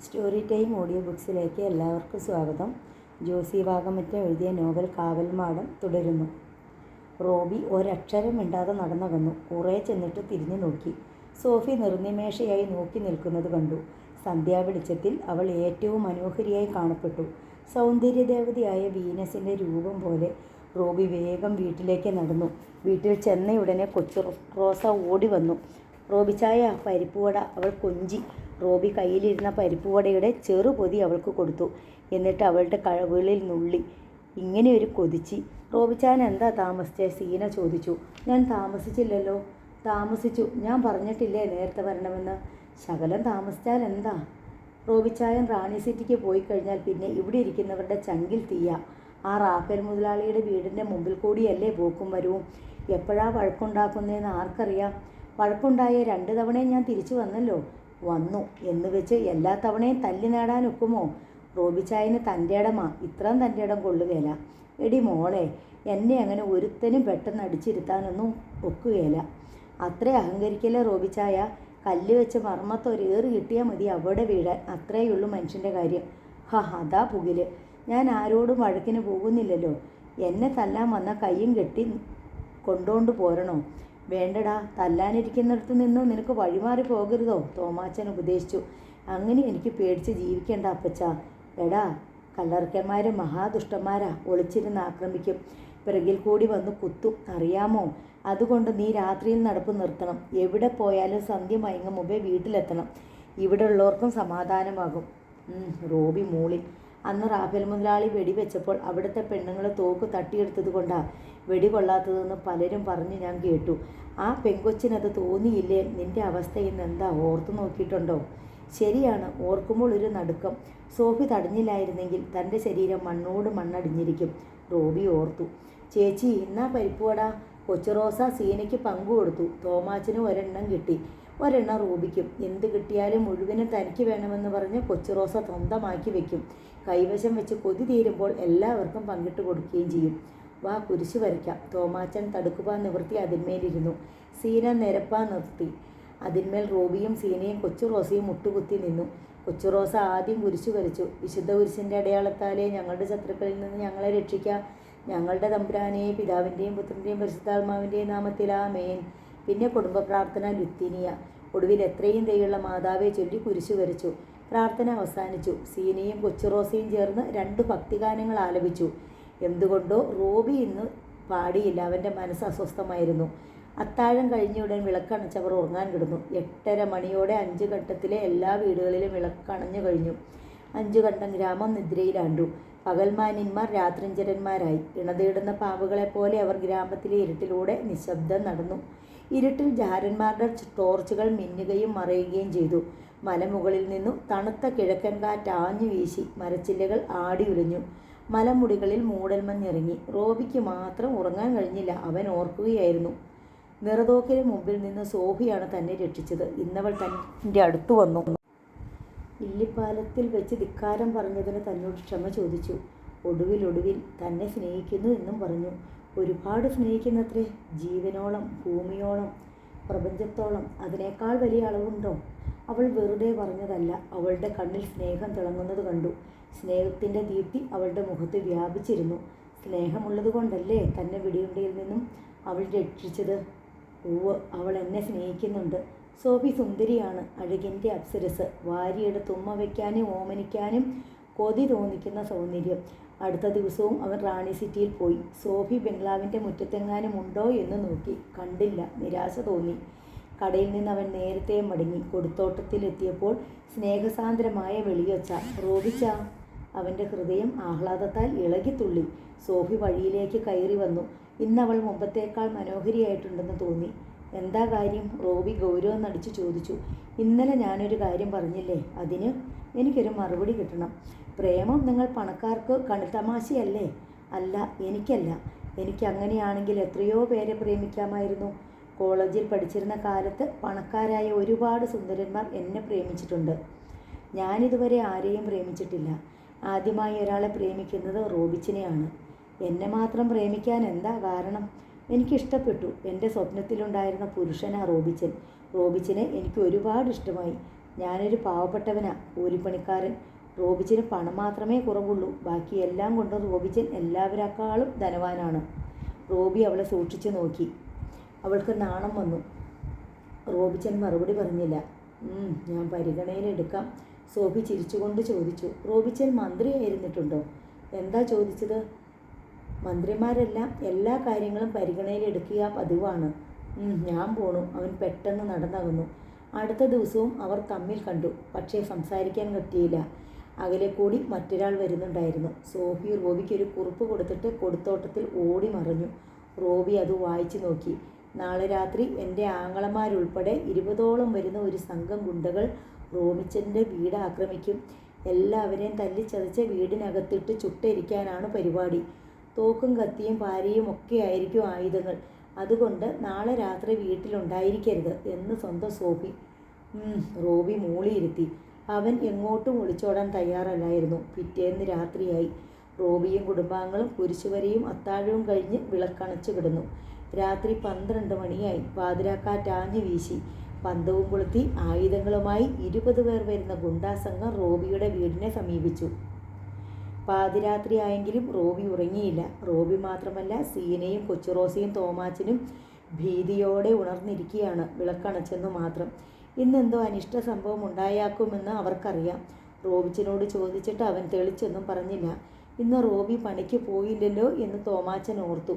Story time audio ബുക്സിലേക്ക് എല്ലാവർക്കും സ്വാഗതം. ജോസി വാകമറ്റം എഴുതിയ നോവൽ കാവൽമാടം തുടരുന്നു. റോബി ഒരക്ഷരം മിണ്ടാതെ നടന്നകന്നു. കുറേ ചെന്നിട്ട് തിരിഞ്ഞു നോക്കി. സോഫി നിർനിമേഷയായി നോക്കി നിൽക്കുന്നത് കണ്ടു. സന്ധ്യാവെളിച്ചത്തിൽ അവൾ ഏറ്റവും മനോഹരിയായി കാണപ്പെട്ടു. സൗന്ദര്യദേവതയായ വീനസിൻ്റെ രൂപം പോലെ. റോബി വേഗം വീട്ടിലേക്ക് നടന്നു. വീട്ടിൽ ചെന്നയുടനെ കൊച്ചു റോസ ഓടി വന്നു. റോബിച്ചായ, പരിപ്പുവട. അവൾ കൊഞ്ചി. റോബി കയ്യിലിരുന്ന പരിപ്പുവടയുടെ ചെറുപൊതി അവൾക്ക് കൊടുത്തു. എന്നിട്ട് അവളുടെ കവിളിൽ നുള്ളി. ഇങ്ങനെയൊരു കൊതിച്ചി. റോബിച്ചാൻ എന്താ താമസിച്ചേ? സീന ചോദിച്ചു. ഞാൻ താമസിച്ചില്ലല്ലോ. താമസിച്ചു. ഞാൻ പറഞ്ഞിട്ടില്ലേ നേരത്തെ വരണമെന്ന്? ശകലം താമസിച്ചാൽ എന്താ? റോബിച്ചായൻ റാണി സിറ്റിക്ക് പോയി കഴിഞ്ഞാൽ പിന്നെ ഇവിടെ ഇരിക്കുന്നവരുടെ ചങ്കിൽ തീയ. ആ റാഫേൽ മുതലാളിയുടെ വീടിൻ്റെ മുമ്പിൽ കൂടിയല്ലേ പോക്കും വരവും. എപ്പോഴാ വഴക്കുണ്ടാക്കുന്നതെന്ന് ആർക്കറിയാം? വഴക്കുണ്ടായ 2 തവണയും ഞാൻ തിരിച്ചു വന്നല്ലോ. വന്നു എന്ന് വെച്ച് എല്ലാ തവണയും തല്ലി നേടാൻ ഒക്കുമോ? റോബിച്ചായന് തൻ്റെ ഇടമാ. ഇത്രയും തൻ്റെ ഇടം കൊള്ളുകയില്ല. എടി മോളെ, എന്നെ അങ്ങനെ ഒരുത്തനും പെട്ടെന്ന് അടിച്ചിരുത്താനൊന്നും ഒക്കുകയില്ല. അത്ര അഹങ്കരിക്കല്ലേ റോബിച്ചായ. കല്ല് വെച്ച് മർമ്മത്തൊരേറ് കിട്ടിയാൽ മതി അവിടെ വീഴാൻ. അത്രയുള്ളൂ മനുഷ്യൻ്റെ കാര്യം. അതാ പുകില്. ഞാൻ ആരോടും വഴക്കിന് പോകുന്നില്ലല്ലോ. എന്നെ തല്ലാൻ വന്ന കയ്യും കെട്ടി കൊണ്ടുകൊണ്ട് പോരണോ? വേണ്ടടാ, തല്ലാനിരിക്കുന്നിടത്ത് നിന്ന് നിനക്ക് വഴിമാറി പോകരുതോ? തോമാച്ചൻ ഉപദേശിച്ചു. അങ്ങനെ എനിക്ക് പേടിച്ച് ജീവിക്കേണ്ട അപ്പച്ച. എടാ, കല്ലറക്കന്മാർ മഹാദുഷ്ടന്മാരാ. ഒളിച്ചിരുന്ന് ആക്രമിക്കും. പിറകിൽ കൂടി വന്ന് കുത്തും, അറിയാമോ? അതുകൊണ്ട് നീ രാത്രിയിൽ നടപ്പ് നിർത്തണം. എവിടെ പോയാലും സന്ധ്യ മയങ്ങും മുമ്പേ വീട്ടിലെത്തണം. ഇവിടെ ഉള്ളവർക്കും സമാധാനമാകും. റോബി മൂളി. അന്ന് റാഫേൽ മുതലാളി വെടിവെച്ചപ്പോൾ അവിടുത്തെ പെണ്ണുങ്ങൾ തോക്ക് തട്ടിയെടുത്തത് കൊണ്ടാണ് വെടികൊള്ളാത്തതെന്ന് പലരും പറഞ്ഞ് ഞാൻ കേട്ടു. ആ പെങ്കൊച്ചിനത് തോന്നിയില്ലേ? നിൻ്റെ അവസ്ഥ ഇന്ന് എന്താ? ഓർത്തു നോക്കിയിട്ടുണ്ടോ? ശരിയാണ്. ഓർക്കുമ്പോൾ ഒരു നടുക്കം. സോഫി തടഞ്ഞില്ലായിരുന്നെങ്കിൽ തൻ്റെ ശരീരം മണ്ണോട് മണ്ണടിഞ്ഞിരിക്കും. റോബി ഓർത്തു. ചേച്ചി, ഇന്നാ പരിപ്പുവട. കൊച്ചു റോസ സീനയ്ക്ക് പങ്കുകൊടുത്തു. തോമാച്ചന് ഒരെണ്ണം കിട്ടി, ഒരെണ്ണം റോബിക്കും. എന്ത് കിട്ടിയാലും മുഴുവനും തനിക്ക് വേണമെന്ന് പറഞ്ഞ് കൊച്ചു റോസ സ്വന്തമാക്കി വെക്കും. കൈവശം വെച്ച് കൊതി തീരുമ്പോൾ എല്ലാവർക്കും പങ്കിട്ട് കൊടുക്കുകയും ചെയ്യും. വാ, കുരിശ് വരയ്ക്കാം. തോമാച്ചൻ തടുക്കുവാൻ നിവർത്തി അതിന്മേലിരുന്നു. സീന നിരപ്പാൻ നിർത്തി. അതിന്മേൽ റോബിയും സീനയും കൊച്ചു റോസയും മുട്ടുകുത്തി നിന്നു. കൊച്ചു റോസ ആദ്യം കുരിശ് വരച്ചു. വിശുദ്ധ കുരിശിൻ്റെ അടയാളത്താലേ ഞങ്ങളുടെ ശത്രുക്കളിൽ നിന്ന് ഞങ്ങളെ രക്ഷിക്കാം. ഞങ്ങളുടെ തമ്പുരാനെ, പിതാവിൻ്റെയും പുത്രൻ്റെയും പരിശുദ്ധാത്മാവിൻ്റെയും നാമത്തിൽ ആമേൻ. പിന്നെ കുടുംബ പ്രാർത്ഥന ലുത്തിനിയ. ഒടുവിൽ എത്രയും ദയുള്ള മാതാവെ ചൊല്ലി കുരിശ് വരച്ചു. പ്രാർത്ഥന അവസാനിച്ചു. സീനയും കൊച്ചു റോസയും ചേർന്ന് 2 ഭക്തിഗാനങ്ങൾ ആലപിച്ചു. എന്തുകൊണ്ടോ റോബി ഇന്ന് പാടിയില്ല. അവൻ്റെ മനസ്സ് അസ്വസ്ഥമായിരുന്നു. അത്താഴം കഴിഞ്ഞുടൻ വിളക്കണച്ചവർ ഉറങ്ങാൻ കിടന്നു. 8:30 മണിയോടെ 5 ഘട്ടത്തിലെ എല്ലാ വീടുകളിലും വിളക്കണഞ്ഞു കഴിഞ്ഞു. 5 ഘട്ടം ഗ്രാമം നിദ്രയിലാണ്ടു. പകൽമാന്യന്മാർ രാത്രിഞ്ചരന്മാരായി. ഇണതേടുന്ന പാമ്പുകളെപ്പോലെ അവർ ഗ്രാമത്തിലെ ഇരുട്ടിലൂടെ നിശബ്ദം നടന്നു. ഇരുട്ടിൽ ജാരന്മാരുടെ ടോർച്ചുകൾ മിന്നുകയും മറയുകയും ചെയ്തു. മലമുകളിൽ നിന്നു തണുത്ത കിഴക്കൻ കാറ്റ് ആഞ്ഞു വീശി. മരച്ചില്ലകൾ ആടി ഉലഞ്ഞു. മലമുടികളിൽ മൂടൽമഞ്ഞിറങ്ങി. റോബിക്ക് മാത്രം ഉറങ്ങാൻ കഴിഞ്ഞില്ല. അവൻ ഓർക്കുകയായിരുന്നു. നിറതോക്കിന് മുമ്പിൽ നിന്ന് സോഫിയാണ് തന്നെ രക്ഷിച്ചത്. ഇന്നവൾ തൻ്റെ അടുത്തു വന്നു. ഇല്ലിപ്പാലത്തിൽ വെച്ച് ധിക്കാരം പറഞ്ഞതിന് തന്നോട് ക്ഷമ ചോദിച്ചു. ഒടുവിൽ തന്നെ സ്നേഹിക്കുന്നു എന്നും പറഞ്ഞു. ഒരുപാട് സ്നേഹിക്കുന്നത്രേ. ജീവനോളം, ഭൂമിയോളം, പ്രപഞ്ചത്തോളം. അതിനേക്കാൾ വലിയ അളവുണ്ടോ? അവൾ വെറുതെ പറഞ്ഞതല്ല. അവളുടെ കണ്ണിൽ സ്നേഹം തിളങ്ങുന്നത് കണ്ടു. സ്നേഹത്തിൻ്റെ ദീപ്തി അവളുടെ മുഖത്ത് വ്യാപിച്ചിരുന്നു. സ്നേഹമുള്ളത് കൊണ്ടല്ലേ തന്നെ വെടിയുണ്ടയിൽ നിന്നും അവൾ രക്ഷിച്ചത്? അവൾ എന്നെ സ്നേഹിക്കുന്നുണ്ട്. സോഫി സുന്ദരിയാണ്. അഴകിൻ്റെ അപ്സരസ്. വാരിയെടുത്ത് ഉമ്മ വയ്ക്കാനും ഓമനിക്കാനും കൊതി തോന്നിക്കുന്ന സൗന്ദര്യം. അടുത്ത ദിവസവും അവൻ റാണി സിറ്റിയിൽ പോയി. സോഫി ബംഗ്ലാവിൻ്റെ മുറ്റത്തെങ്ങാനും ഉണ്ടോ എന്ന് നോക്കി. കണ്ടില്ല. നിരാശ തോന്നി. കടയിൽ നിന്ന് അവൻ നേരത്തെ മടങ്ങി. കൊടുത്തോട്ടത്തിലെത്തിയപ്പോൾ സ്നേഹസാന്ദ്രമായ വെളിയൊച്ച. റോബിച്ച. അവൻ്റെ ഹൃദയം ആഹ്ലാദത്താൽ ഇളകിത്തുള്ളി. സോഫി വഴിയിലേക്ക് കയറി വന്നു. ഇന്നവൾ മുമ്പത്തേക്കാൾ മനോഹരിയായിട്ടുണ്ടെന്ന് തോന്നി. എന്താ കാര്യം? റോബി ഗൗരവം നടിച്ചു ചോദിച്ചു. ഇന്നലെ ഞാനൊരു കാര്യം പറഞ്ഞില്ലേ, അതിന് എനിക്കൊരു മറുപടി കിട്ടണം. പ്രേമം നിങ്ങൾ പണക്കാർക്ക് കണിത്തമാശയല്ലേ? അല്ല, എനിക്കല്ല. എനിക്കങ്ങനെയാണെങ്കിൽ എത്രയോ പേരെ പ്രേമിക്കാമായിരുന്നു. കോളേജിൽ പഠിച്ചിരുന്ന കാലത്ത് പണക്കാരായ ഒരുപാട് സുന്ദരന്മാർ എന്നെ പ്രേമിച്ചിട്ടുണ്ട്. ഞാനിതുവരെ ആരെയും പ്രേമിച്ചിട്ടില്ല. ആദ്യമായി ഒരാളെ പ്രേമിക്കുന്നത് റോബിച്ചിനെയാണ്. എന്നെ മാത്രം പ്രേമിക്കാൻ എന്താ കാരണം? എനിക്കിഷ്ടപ്പെട്ടു. എൻ്റെ സ്വപ്നത്തിലുണ്ടായിരുന്ന പുരുഷനാ റോബിച്ചൻ. റോബിച്ചിനെ എനിക്ക് ഒരുപാട് ഇഷ്ടമായി. ഞാനൊരു പാവപ്പെട്ടവനാ, കൂലിപ്പണിക്കാരൻ. റോബിച്ചന് പണം മാത്രമേ കുറവുള്ളൂ. ബാക്കി എല്ലാം കൊണ്ടും റോബിച്ചൻ എല്ലാവരെക്കാളും ധനവാനാണ്. റോബി അവളെ സൂക്ഷിച്ചു നോക്കി. അവൾക്ക് നാണം വന്നു. റോബിച്ചൻ മറുപടി പറഞ്ഞില്ല. ഞാൻ പരിഗണനയിലെടുക്കാം, സോഫി ചിരിച്ചുകൊണ്ട് ചോദിച്ചു. റോബിച്ചൻ മന്ത്രിയായിരുന്നിട്ടുണ്ടോ? എന്താ ചോദിച്ചത്? മന്ത്രിമാരെല്ലാം എല്ലാ കാര്യങ്ങളും പരിഗണനയിലെടുക്കുക പതിവാണ്. ഞാൻ പോണു. അവൻ പെട്ടെന്ന് നടന്നകന്നു. അടുത്ത ദിവസവും അവർ തമ്മിൽ കണ്ടു. പക്ഷേ സംസാരിക്കാൻ പറ്റിയില്ല. അകലെ കൂടി മറ്റൊരാൾ വരുന്നുണ്ടായിരുന്നു. സോഫി റോബിക്കൊരു കുറിപ്പ് കൊടുത്തിട്ട് കൊടുത്തോട്ടത്തിൽ ഓടി മറഞ്ഞു. റോബി അത് വായിച്ചു നോക്കി. നാളെ രാത്രി എൻ്റെ ആങ്ങളമാരുൾപ്പെടെ 20ഓളം വരുന്ന ഒരു സംഘം ഗുണ്ടകൾ റോബിച്ചൻ്റെ വീട് ആക്രമിക്കും. എല്ലാവരെയും തല്ലിച്ചതച്ച് വീടിനകത്തിട്ട് ചുട്ടരിക്കാനാണ് പരിപാടി. തോക്കും കത്തിയും പാരയും ഒക്കെ ആയിരിക്കും ആയുധങ്ങൾ. അതുകൊണ്ട് നാളെ രാത്രി വീട്ടിലുണ്ടായിരിക്കരുത് എന്ന് സ്വന്തം സോഫി. റോബി മൂളിയിരുത്തി. അവൻ എങ്ങോട്ടും ഒളിച്ചോടാൻ തയ്യാറല്ലായിരുന്നു. പിറ്റേന്ന് രാത്രിയായി. റോബിയും കുടുംബാംഗങ്ങളും കുരിശുവരെയും അത്താഴവും കഴിഞ്ഞ് വിളക്കണച്ചു കിടന്നു. രാത്രി 12 മണിയായി. പാതിരാക്കാറ്റാഞ്ഞു വീശി. പന്തവും കൊളുത്തി ആയുധങ്ങളുമായി 20 പേർ വരുന്ന ഗുണ്ടാസംഘം റോബിയുടെ വീടിനെ സമീപിച്ചു. പാതിരാത്രിയായെങ്കിലും റോബി ഉറങ്ങിയില്ല. റോബി മാത്രമല്ല, സീനയും കൊച്ചുറോസിയും തോമാച്ചനും ഭീതിയോടെ ഉണർന്നിരിക്കുകയാണ്. വിളക്കണച്ചെന്നു മാത്രം. ഇന്നെന്തോ അനിഷ്ട സംഭവം ഉണ്ടായേക്കുമെന്ന് അവർക്കറിയാം. റോബിച്ചനോട് ചോദിച്ചിട്ട് അവൻ തെളിച്ചൊന്നും പറഞ്ഞില്ല. ഇന്ന് റോബി പണിക്ക് പോയില്ലല്ലോ എന്ന് തോമാച്ചൻ ഓർത്തു.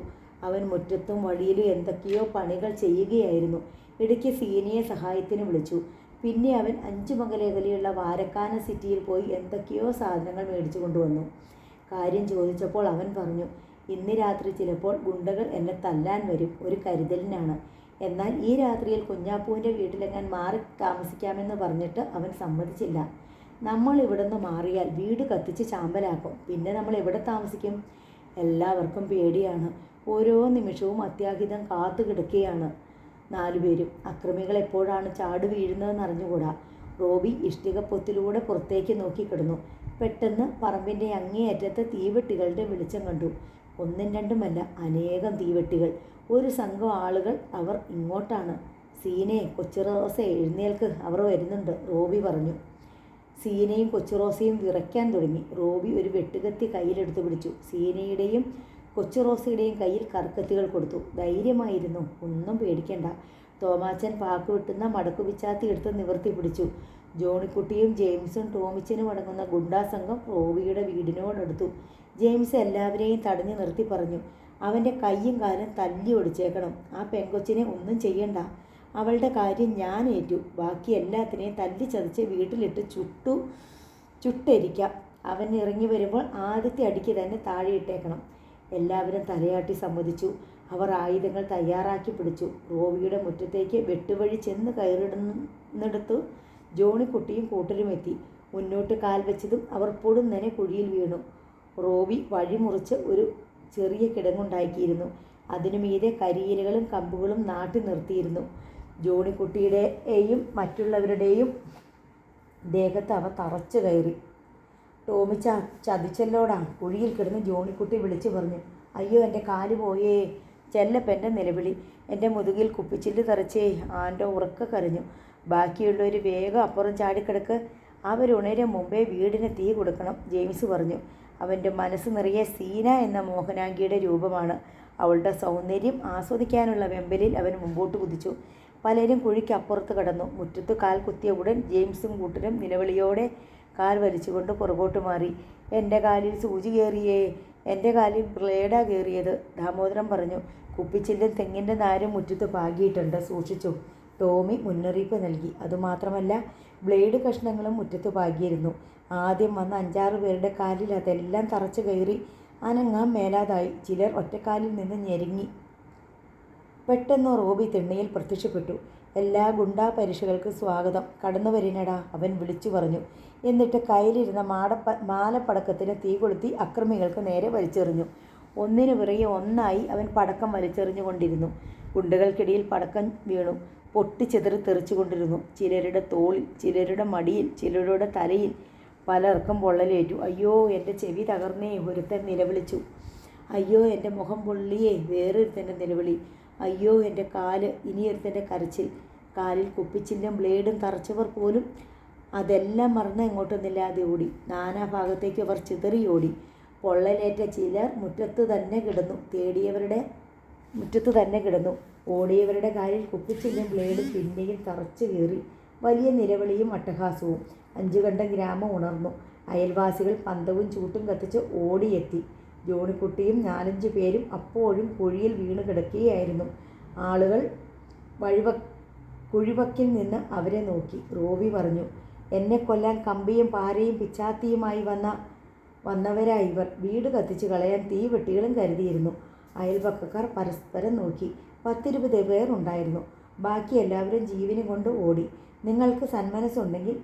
അവൻ മുറ്റത്തും വഴിയിലും എന്തൊക്കെയോ പണികൾ ചെയ്യുകയായിരുന്നു. ഇടയ്ക്ക് സീനയെ സഹായത്തിന് വിളിച്ചു. പിന്നെ അവൻ 5 മകലകലെയുള്ള വാരക്കാന സിറ്റിയിൽ പോയി എന്തൊക്കെയോ സാധനങ്ങൾ മേടിച്ചു കൊണ്ടുവന്നു. കാര്യം ചോദിച്ചപ്പോൾ അവൻ പറഞ്ഞു, ഇന്ന് രാത്രി ചിലപ്പോൾ ഗുണ്ടകൾ എന്നെ തല്ലാൻ വരും. ഒരു കരുതലിനാണ്. എന്നാൽ ഈ രാത്രിയിൽ കുഞ്ഞാപ്പൂവിൻ്റെ വീട്ടിലെങ്ങാൻ മാറി താമസിക്കാമെന്ന് പറഞ്ഞിട്ട് അവൻ സമ്മതിച്ചില്ല. നമ്മൾ ഇവിടുന്ന് മാറിയാൽ വീട് കത്തിച്ച് ചാമ്പലാക്കും. പിന്നെ നമ്മൾ എവിടെ താമസിക്കും? എല്ലാവർക്കും പേടിയാണ്. ഓരോ നിമിഷവും അത്യാഹിതം കാത്തു കിടക്കുകയാണ് 4 പേരും. അക്രമികൾ എപ്പോഴാണ് ചാടു വീഴുന്നതെന്ന് അറിഞ്ഞുകൂടാ. റോബി ഇഷ്ടികപ്പൊത്തിലൂടെ പുറത്തേക്ക് നോക്കിക്കിടന്നു. പെട്ടെന്ന് പറമ്പിൻ്റെ അങ്ങേയറ്റത്ത് തീവെട്ടികളുടെ വെളിച്ചം കണ്ടു. 1ഉം 2ഉമല്ല, അനേകം തീവെട്ടികൾ. ഒരു സംഘം ആളുകൾ. അവർ ഇങ്ങോട്ടാണ്. സീനെ, കൊച്ചുറോസെ, എഴുന്നേൽക്ക്, അവർ വരുന്നുണ്ട്, റോബി പറഞ്ഞു. സീനയും കൊച്ചുറോസയും വിറയ്ക്കാൻ തുടങ്ങി. റോബി ഒരു വെട്ടുകത്തി കയ്യിലെടുത്ത് പിടിച്ചു. സീനയുടെയും കൊച്ചുറോസയുടെയും കയ്യിൽ കറുക്കത്തികൾ കൊടുത്തു. ധൈര്യമായിരുന്നു, ഒന്നും പേടിക്കണ്ട. തോമാച്ചൻ പാക്ക് വെട്ടുന്ന മടക്കുപിച്ചാത്തി എടുത്ത് നിവർത്തി പിടിച്ചു. ജോണിക്കുട്ടിയും ജെയിംസും ടോമിച്ചനും അടങ്ങുന്ന ഗുണ്ടാസംഘം റോബിയുടെ വീടിനോടടുത്തു. ജെയിംസ് എല്ലാവരെയും തടഞ്ഞു നിർത്തി പറഞ്ഞു, അവൻ്റെ കയ്യും കാലും തല്ലി ഒടിച്ചേക്കണം. ആ പെങ്കൊച്ചിനെ ഒന്നും ചെയ്യണ്ട. അവളുടെ കാര്യം ഞാൻ ഏറ്റു. ബാക്കി എല്ലാത്തിനെയും തല്ലി ചതച്ച് വീട്ടിലിട്ട് ചുട്ടരിക്കാം. അവൻ ഇറങ്ങി വരുമ്പോൾ ആദ്യത്തെ അടിക്ക് തന്നെ താഴെയിട്ടേക്കണം. എല്ലാവരും തലയാട്ടി സമ്മതിച്ചു. അവർ ആയുധങ്ങൾ തയ്യാറാക്കി പിടിച്ചു. റോബിയുടെ മുറ്റത്തേക്ക് വെട്ടുവഴി ചെന്ന് കയറിടുന്നിടത്തു ജോണിക്കുട്ടിയും കൂട്ടരുമെത്തി. മുന്നോട്ട് കാൽ വെച്ചതും അവർ പൊടുന്നനെ കുഴിയിൽ വീണു. റോബി വഴി മുറിച്ച് ഒരു ചെറിയ കിടങ്ങുണ്ടാക്കിയിരുന്നു. അതിനു മീതെ കരിയിലകളും കമ്പുകളും നാട്ടി നിർത്തിയിരുന്നു. ജോണിക്കുട്ടിയുടെയും മറ്റുള്ളവരുടെയും ദേഹത്ത് അവ തറച്ചു കയറി. ടോമി ചതിച്ചല്ലോടാ, കുഴിയിൽ കിടന്ന് ജോണിക്കുട്ടി വിളിച്ചു പറഞ്ഞു. അയ്യോ, എൻ്റെ കാല് പോയേ. ചെല്ലപ്പൻ്റെ നിലവിളി. എൻ്റെ മുതുകിൽ കുപ്പിച്ചില്ല് തെറിച്ചേ. ആൻ്റെ ഉറക്ക കരഞ്ഞു. ബാക്കിയുള്ളവർ വേഗം അപ്പുറം ചാടിക്കിടക്ക്. അവരുണരും മുമ്പേ വീടിന് തീ കൊടുക്കണം, ജെയിംസ് പറഞ്ഞു. അവൻ്റെ മനസ്സ് നിറയെ സീന എന്ന മോഹനാംഗിയുടെ രൂപമാണ്. അവളുടെ സൗന്ദര്യം ആസ്വദിക്കാനുള്ള വെമ്പലിൽ അവൻ മുമ്പോട്ട് കുതിച്ചു. പലരും കുഴിക്ക് അപ്പുറത്ത് കടന്നു. മുറ്റത്ത് കാൽ കുത്തിയ ഉടൻ ജെയിംസും കൂട്ടരും നിലവിളിയോടെ കാൽ വലിച്ചുകൊണ്ട് പുറകോട്ട് മാറി. എൻ്റെ കാലിൽ സൂചി കയറിയേ, എൻ്റെ കാലിൽ ബ്ലേഡാ കയറിയത്, ദാമോദരൻ പറഞ്ഞു. കുപ്പിച്ചില്ലും തെങ്ങിൻ്റെ നാരും മുറ്റത്ത് പാകിയിട്ടുണ്ട്, സൂക്ഷിച്ചു, ടോമി മുന്നറിയിപ്പ് നൽകി. അതുമാത്രമല്ല, ബ്ലേഡ് കഷ്ണങ്ങളും മുറ്റത്ത് പാകിയിരുന്നു. ആദ്യം വന്ന 5-6 പേരുടെ കാലിൽ അതെല്ലാം തറച്ചു കയറി അനങ്ങാൻ മേലാതായി. ചിലർ ഒറ്റക്കാലിൽ നിന്ന് ഞെരുങ്ങി. പെട്ടെന്ന് റോബി തിണ്ണയിൽ പ്രത്യക്ഷപ്പെട്ടു. എല്ലാ ഗുണ്ടാ പരീക്ഷകൾക്ക് സ്വാഗതം, കടന്നു വരിനടാ, അവൻ വിളിച്ചു പറഞ്ഞു. എന്നിട്ട് കയ്യിലിരുന്ന മാലപ്പടക്കത്തിന് തീ കൊളുത്തി അക്രമികൾക്ക് നേരെ വലിച്ചെറിഞ്ഞു. ഒന്നിനു പിറകെ ഒന്നായി അവൻ പടക്കം വലിച്ചെറിഞ്ഞുകൊണ്ടിരുന്നു. ഗുണ്ടകൾക്കിടയിൽ പടക്കം വീണു പൊട്ടിച്ചെതറി തെറിച്ചുകൊണ്ടിരുന്നു. ചിലരുടെ തോളിൽ, ചിലരുടെ മടിയിൽ, ചിലരുടെ തലയിൽ. പലർക്കും പൊള്ളലേറ്റു. അയ്യോ, എൻ്റെ ചെവി തകർന്നേ, ഒരുത്തൻ നിലവിളിച്ചു. അയ്യോ, എൻ്റെ മുഖം പൊള്ളിയേ, വേറൊരുത്തൻ്റെ നിലവിളി. അയ്യോ, എൻ്റെ കാല്, ഇനിയൊരുത്തൻ്റെ കരച്ചിൽ. കാലിൽ കുപ്പിച്ചില്ലും ബ്ലേഡും തറച്ചവർ പോലും അതെല്ലാം മറന്ന് എങ്ങോട്ടൊന്നില്ലാതെ ഓടി. നാനാഭാഗത്തേക്ക് അവർ ചിതറിയോടി. പൊള്ളലേറ്റ ചിലർ മുറ്റത്ത് തന്നെ കിടന്നു. ഓടിയവരുടെ കാലിൽ കുപ്പിച്ചില്ലും ബ്ലേഡും പിന്നെയും തറച്ചു കയറി. വലിയ നിലവിളിയും അട്ടഹാസവും. അഞ്ചുകണ്ടം ഗ്രാമം ഉണർന്നു. അയൽവാസികൾ പന്തവും ചൂട്ടും കത്തിച്ച് ഓടിയെത്തി. ജോണിക്കുട്ടിയും 4-5 പേരും അപ്പോഴും കുഴിയിൽ വീണു കിടക്കുകയായിരുന്നു. ആളുകൾ കുഴിവക്കിൽ നിന്ന് അവരെ നോക്കി. റോബി പറഞ്ഞു, എന്നെ കൊല്ലാൻ കമ്പിയും പാരയും പിച്ചാത്തിയുമായി വന്നവരാ ഇവർ. വീട് കത്തിച്ചു കളയാൻ തീവെട്ടികളും കരുതിയിരുന്നു. അയൽപക്കക്കാർ പരസ്പരം നോക്കി. 10-20 പേർ ഉണ്ടായിരുന്നു. ബാക്കി എല്ലാവരും ജീവനും കൊണ്ട് ഓടി. നിങ്ങൾക്ക് സന്മനസ്സുണ്ടെങ്കിൽ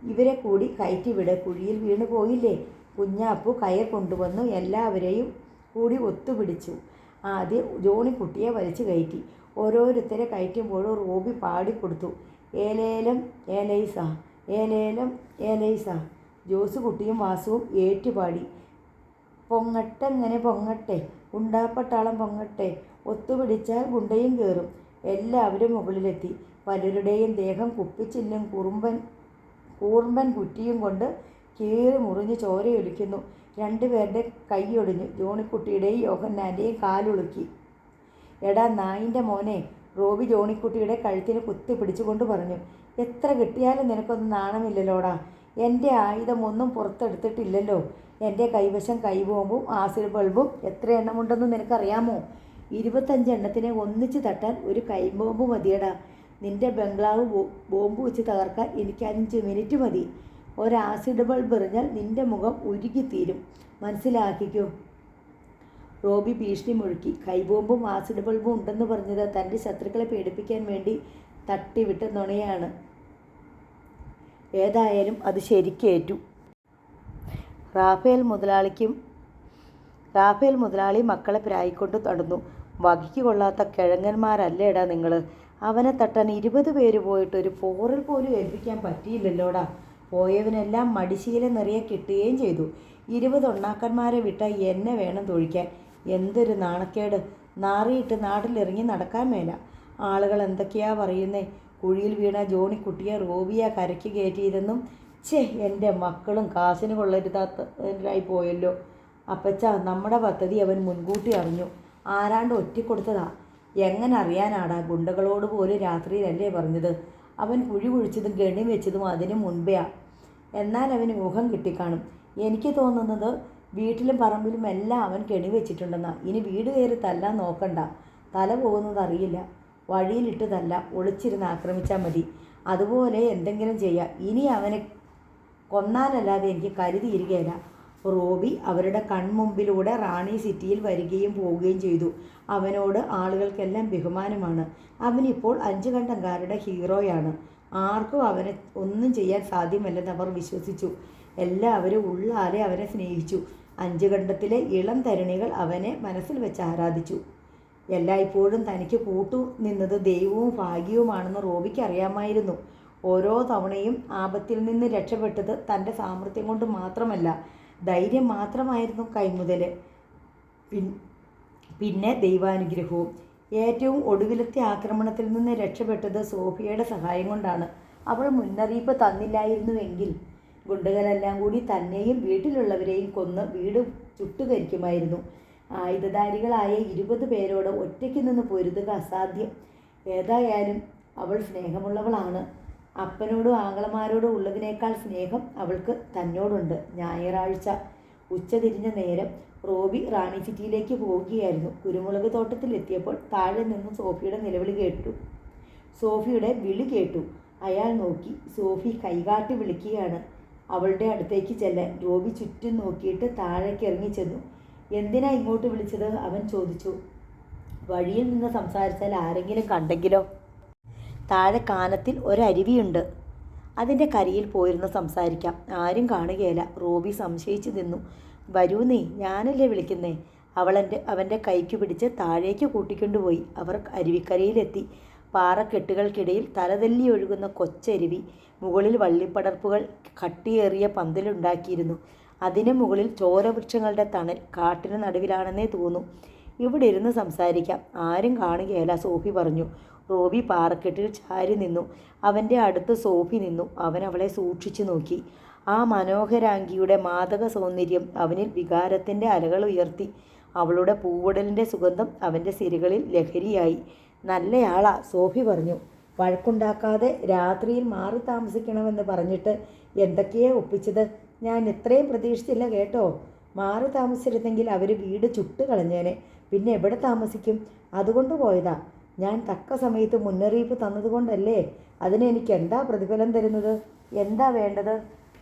ഇവരെ കൂടി കയറ്റിവിട്. കുഴിയിൽ വീണു പോയില്ലേ? കുഞ്ഞാപ്പു കയർ കൊണ്ടുവന്നു എല്ലാവരെയും കൂടി ഒത്തുപിടിച്ചു. ആദ്യം ജോണിക്കുട്ടിയെ വലിച്ചു കയറ്റി. ഓരോരുത്തരെ കയറ്റുമ്പോഴും റോബി പാടിക്കൊടുത്തു, ഏലേലം ഏലൈസ, ഏലേലം ഏലൈസ. ജോസുകുട്ടിയും വാസുവും ഏറ്റുപാടി, പൊങ്ങട്ടെങ്ങനെ പൊങ്ങട്ടെ, ഗുണ്ടാപ്പട്ടാളം പൊങ്ങട്ടെ, ഒത്തുപിടിച്ചാൽ ഗുണ്ടയും കയറും. എല്ലാവരും മുകളിലെത്തി. പലരുടെയും ദേഹം കുപ്പിച്ചില്ലും കൂർമ്പൻ കുറ്റിയും കൊണ്ട് കീറി മുറിഞ്ഞ് ചോരയൊലിക്കുന്നു. 2 പേരുടെ കൈയൊടിഞ്ഞു. ജോണിക്കുട്ടിയുടെയും യോഹന്നാൻ്റെയും കാലുളുക്കി. എടാ നായിൻ്റെ മോനെ, റോബി ജോണിക്കുട്ടിയുടെ കഴുത്തിന് കുത്തി പിടിച്ചുകൊണ്ട് പറഞ്ഞു, എത്ര കിട്ടിയാലും നിനക്കൊന്നും നാണമില്ലല്ലോടാ. എൻ്റെ ആയുധമൊന്നും പുറത്തെടുത്തിട്ടില്ലല്ലോ. എൻ്റെ കൈവശം കൈബോംബും ആസിഡ് ബൾബും എത്ര എണ്ണമുണ്ടെന്ന് നിനക്കറിയാമോ? 25 എണ്ണത്തിനെ ഒന്നിച്ച് തട്ടാൻ ഒരു കൈബോംബ് മതിയടാ. നിൻ്റെ ബംഗ്ലാവ് ബോംബ് വെച്ച് തകർക്കാൻ എനിക്ക് 5 മിനിറ്റ് മതി. ഒരാസിഡ് ബൾബ് എറിഞ്ഞാൽ നിൻ്റെ മുഖം ഉരുകിത്തീരും. മനസ്സിലാക്കിക്കോ. റോബി ഭീഷണി മുഴുക്കി. കൈബോംബും ആസിഡ് ബൾബും ഉണ്ടെന്ന് പറഞ്ഞത് തൻ്റെ ശത്രുക്കളെ പേടിപ്പിക്കാൻ വേണ്ടി തട്ടിവിട്ട നുണയാണ്. ഏതായാലും അത് ശരിക്കേറ്റു. റാഫേൽ മുതലാളി മക്കളെ പ്രായിക്കൊണ്ട് നടന്നു. വകിക്ക് കൊള്ളാത്ത കിഴങ്ങന്മാരല്ലേടാ നിങ്ങൾ. അവനെ തട്ടാൻ 20 പേര് പോയിട്ട് ഒരു പോറൽ പോലും ഏൽപ്പിക്കാൻ പറ്റിയില്ലല്ലോടാ. പോയവനെല്ലാം മടിശീല നിറയെ കിട്ടുകയും ചെയ്തു. 20 ഒണ്ണാക്കന്മാരെ വിട്ട എന്നെ വേണം തൊഴിക്കാൻ. എന്തൊരു നാണക്കേട്. നാറിയിട്ട് നാട്ടിലിറങ്ങി നടക്കാൻ മേല. ആളുകൾ എന്തൊക്കെയാ പറയുന്നേ. കുഴിയിൽ വീണ ജോണിക്കുട്ടിയെ റോബിയ കരയ്ക്ക് കയറ്റിയതെന്നും. എൻ്റെ മക്കളും കാശിന് കൊള്ളരുതാത്തവരായി പോയല്ലോ. അപ്പച്ച, നമ്മുടെ പദ്ധതി അവൻ മുൻകൂട്ടി അറിഞ്ഞു. ആരാണ്ട് ഒറ്റിക്കൊടുത്തതാ. എങ്ങനെ അറിയാനാടാ? ഗുണ്ടകളോട് പോലും രാത്രിയിലല്ലേ പറഞ്ഞത്. അവൻ കുഴി കുഴിച്ചതും ഗണി വെച്ചതും അതിനു മുൻപെയാ. എന്നാൽ അവന് ഊഹം കിട്ടിക്കാണും. എനിക്ക് തോന്നുന്നത് വീട്ടിലും പറമ്പിലും എല്ലാം അവൻ കെണി വെച്ചിട്ടുണ്ടെന്നാ. ഇനി വീട് കയറി തല്ലാൻ നോക്കണ്ട. തല പോകുന്നത് അറിയില്ല. വഴിയിലിട്ട് തല്ല, ഒളിച്ചിരുന്ന് ആക്രമിച്ചാൽ മതി. അതുപോലെ എന്തെങ്കിലും ചെയ്യാം. ഇനി അവനെ കൊന്നാലല്ലാതെ എനിക്ക് കരുതിയിരിക്കുകയില്ല. റോബി അവരുടെ കൺമുമ്പിലൂടെ റാണി സിറ്റിയിൽ വരികയും പോവുകയും ചെയ്തു. അവനോട് ആളുകൾക്കെല്ലാം ബഹുമാനമാണ്. അവനിപ്പോൾ 5 കണ്ടംകാരുടെ ഹീറോയാണ്. ആർക്കും അവനെ ഒന്നും ചെയ്യാൻ സാധ്യമല്ലെന്ന് അവർ വിശ്വസിച്ചു. എല്ലാവരും ഉള്ളാലെ അവനെ സ്നേഹിച്ചു. 5 കണ്ടത്തിലെ ഇളം തരുണികൾ അവനെ മനസ്സിൽ വെച്ച് ആരാധിച്ചു. എല്ലായ്പ്പോഴും തനിക്ക് കൂട്ടു നിന്നത് ദൈവവും ഭാഗ്യവുമാണെന്ന് റോബിക്ക് അറിയാമായിരുന്നു. ഓരോ തവണയും ആപത്തിൽ നിന്ന് രക്ഷപ്പെട്ടത് തൻ്റെ സാമർത്ഥ്യം കൊണ്ട് മാത്രമല്ല, ധൈര്യം മാത്രമായിരുന്നു കൈമുതൽ. പിന്നെ ദൈവാനുഗ്രഹവും. ഏറ്റവും ഒടുവിലത്തെ ആക്രമണത്തിൽ നിന്ന് രക്ഷപ്പെട്ടത് സോഫിയയുടെ സഹായം കൊണ്ടാണ്. അവൾ മുന്നറിയിപ്പ് തന്നില്ലായിരുന്നുവെങ്കിൽ ഗുണ്ടകളെല്ലാം കൂടി തന്നെയും വീട്ടിലുള്ളവരെയും കൊന്ന് വീട് ചുട്ടുകരിക്കുമായിരുന്നു. ആയുധധാരികളായ 20 പേരോട് ഒറ്റയ്ക്ക് നിന്ന് പൊരുതുക അസാധ്യം. ഏതായാലും അവൾ സ്നേഹമുള്ളവളാണ്. അപ്പനോടും ആങ്ങളമാരോടും ഉള്ളതിനേക്കാൾ സ്നേഹം അവൾക്ക് തന്നോടുണ്ട്. ഞായറാഴ്ച ഉച്ചതിരിഞ്ഞ നേരം റോബി റാണി സിറ്റിയിലേക്ക് പോവുകയായിരുന്നു. കുരുമുളക് തോട്ടത്തിലെത്തിയപ്പോൾ താഴെ നിന്ന് സോഫിയുടെ വിളി കേട്ടു. അയാൾ നോക്കി. സോഫി കൈകാട്ടി വിളിക്കുകയാണ് അവളുടെ അടുത്തേക്ക് ചെല്ലാൻ. റോബി ചുറ്റും നോക്കിയിട്ട് താഴേക്ക് ഇറങ്ങിച്ചെന്നു. എന്തിനാ ഇങ്ങോട്ട് വിളിച്ചത്? അവൻ ചോദിച്ചു. വഴിയിൽ നിന്ന് സംസാരിച്ചാൽ ആരെങ്കിലും കണ്ടെങ്കിലോ? താഴെ കാനത്തിൽ ഒരരുവിയുണ്ട്. അതിൻ്റെ കരയിൽ പോയിരുന്ന് സംസാരിക്കാം. ആരും കാണുകയില്ല. റോബി സംശയിച്ചു നിന്നു. വരൂ നീ, ഞാനല്ലേ വിളിക്കുന്നേ. അവൻ്റെ കൈക്ക് പിടിച്ച് താഴേക്ക് കൂട്ടിക്കൊണ്ടുപോയി. അവർ അരുവിക്കരയിലെത്തി. പാറക്കെട്ടുകൾക്കിടയിൽ തലതല്ലി ഒഴുകുന്ന കൊച്ചരുവി. മുകളിൽ വള്ളിപ്പടർപ്പുകൾ കട്ടിയേറിയ പന്തലുണ്ടാക്കിയിരുന്നു. അതിന് മുകളിൽ ചോരവൃക്ഷങ്ങളുടെ തണൽ. കാട്ടിന് നടുവിലാണെന്നേ തോന്നൂ. ഇവിടെ ഇരുന്ന് സംസാരിക്കാം, ആരും കാണുകയില്ല, സോഫി പറഞ്ഞു. റോബി പാറക്കെട്ടിൽ ചാരി നിന്നു. അവൻ്റെ അടുത്ത് സോഫി നിന്നു. അവൻ അവളെ സൂക്ഷിച്ചു നോക്കി. ആ മനോഹരാംഗിയുടെ മാദക സൗന്ദര്യം അവനിൽ വികാരത്തിൻ്റെ അലകൾ ഉയർത്തി. അവളുടെ പൂവുടലിൻ്റെ സുഗന്ധം അവൻ്റെ സിരകളിൽ ലഹരിയായി. നല്ലയാളാ, സോഫി പറഞ്ഞു. വഴക്കുണ്ടാക്കാതെ രാത്രിയിൽ മാറി താമസിക്കണമെന്ന് പറഞ്ഞിട്ട് എന്തൊക്കെയാ ഒപ്പിച്ചത്. ഞാൻ ഇത്രയും പ്രതീക്ഷിച്ചില്ല കേട്ടോ. മാറി താമസിച്ചിരുന്നെങ്കിൽ അവർ വീട് ചുട്ട് കളഞ്ഞേനെ. പിന്നെ എവിടെ താമസിക്കും? അതുകൊണ്ട് പോയതാ. ഞാൻ തക്ക സമയത്ത് മുന്നറിയിപ്പ് തന്നതുകൊണ്ടല്ലേ. അതിന് എനിക്ക് എന്താ പ്രതിഫലം തരുന്നത്? എന്താ വേണ്ടത്?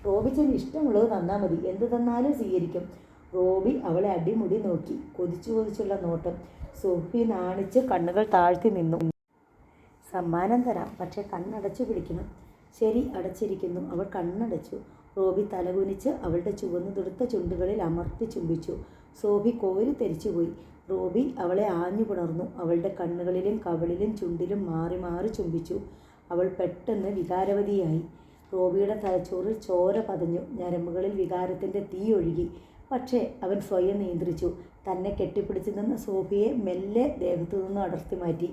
റോബിച്ചന് ഇഷ്ടമുള്ളത് തന്നാൽ മതി. എന്ത് തന്നാലും സ്വീകരിക്കും. റോബി അവളെ അടിമുടി നോക്കി. കൊതിച്ചുള്ള നോട്ടം. സോഫി നാണിച്ച് കണ്ണുകൾ താഴ്ത്തി നിന്നു. സമ്മാനം തരാം, പക്ഷേ കണ്ണടച്ചു പിടിക്കണം. ശരി, അടച്ചിരിക്കുന്നു. അവൾ കണ്ണടച്ചു. റോബി തലകുനിച്ച് അവളുടെ ചുവന്നു തുടുത്ത ചുണ്ടുകളിൽ അമർത്തി ചുംബിച്ചു. സോഫി കോരി തെരിച്ചുപോയി. റോബി അവളെ ആഞ്ഞു പുണർന്നു. അവളുടെ കണ്ണുകളിലും കവിളിലും ചുണ്ടിലും മാറി മാറി ചുംബിച്ചു. അവൾ പെട്ടെന്ന് വികാരവതിയായി. റോബിയുടെ തലച്ചോറിൽ ചോര പതഞ്ഞു. ഞരമ്പുകളിൽ വികാരത്തിൻ്റെ തീ ഒഴുകി. പക്ഷേ അവൻ സ്വയം നിയന്ത്രിച്ചു. തന്നെ കെട്ടിപ്പിടിച്ചു നിന്ന സോഫിയെ മെല്ലെ ദേഹത്തു നിന്നും അടർത്തി മാറ്റി.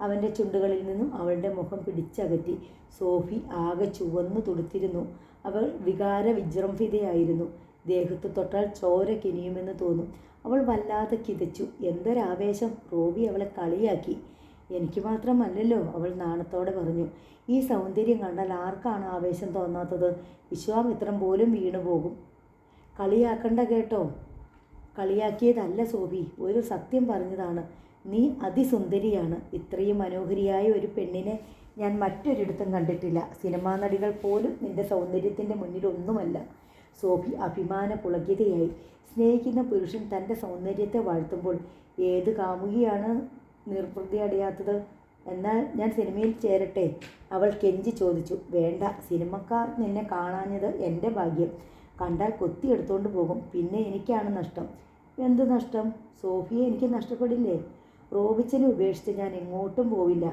അവൻ്റെ ചുണ്ടുകളിൽ നിന്നും അവളുടെ മുഖം പിടിച്ചകറ്റി. സോഫി ആകെ ചുവന്നു തുടുത്തിരുന്നു. അവൾ വികാര വിജൃംഭിതയായിരുന്നു. ദേഹത്ത് തൊട്ടാൽ ചോര കിനിയുമെന്ന് തോന്നും. അവൾ വല്ലാതെ കിതച്ചു. എന്തൊരാവേശം! റോബി അവളെ കളിയാക്കി. എനിക്ക് മാത്രമല്ലല്ലോ, അവൾ നാണത്തോടെ പറഞ്ഞു. ഈ സൗന്ദര്യം കണ്ടാൽ ആർക്കാണ് ആവേശം തോന്നാത്തത്? വിശ്വാമിത്രം പോലും വീണുപോകും. കളിയാക്കണ്ട കേട്ടോ. കളിയാക്കിയതല്ല സോഫി, ഒരു സത്യം പറഞ്ഞതാണ്. നീ അതിസുന്ദരിയാണ്. ഇത്രയും മനോഹരിയായ ഒരു പെണ്ണിനെ ഞാൻ മറ്റൊരിടത്തും കണ്ടിട്ടില്ല. സിനിമാ നടികൾ പോലും നിന്റെ സൗന്ദര്യത്തിൻ്റെ മുന്നിൽ ഒന്നുമല്ല. സോഫി അഭിമാന പുളകിതയായി. സ്നേഹിക്കുന്ന പുരുഷൻ തൻ്റെ സൗന്ദര്യത്തെ വാഴ്ത്തുമ്പോൾ ഏത് കാമുകിയാണ് നിർവൃതി അടയാത്തത്? എന്നാൽ ഞാൻ സിനിമയിൽ ചേരട്ടെ? അവൾ കെഞ്ചി ചോദിച്ചു. വേണ്ട, സിനിമക്കാർ നിന്നെ കാണാഞ്ഞത് എൻ്റെ ഭാഗ്യം. കണ്ടാൽ കൊത്തിയെടുത്തോണ്ട് പോകും. പിന്നെ എനിക്കാണ് നഷ്ടം. എന്ത് നഷ്ടം? സോഫിയെ എനിക്ക് നഷ്ടപ്പെടില്ലേ? റോബിച്ചനെ ഉപേക്ഷിച്ച് ഞാൻ എങ്ങോട്ടും പോവില്ല.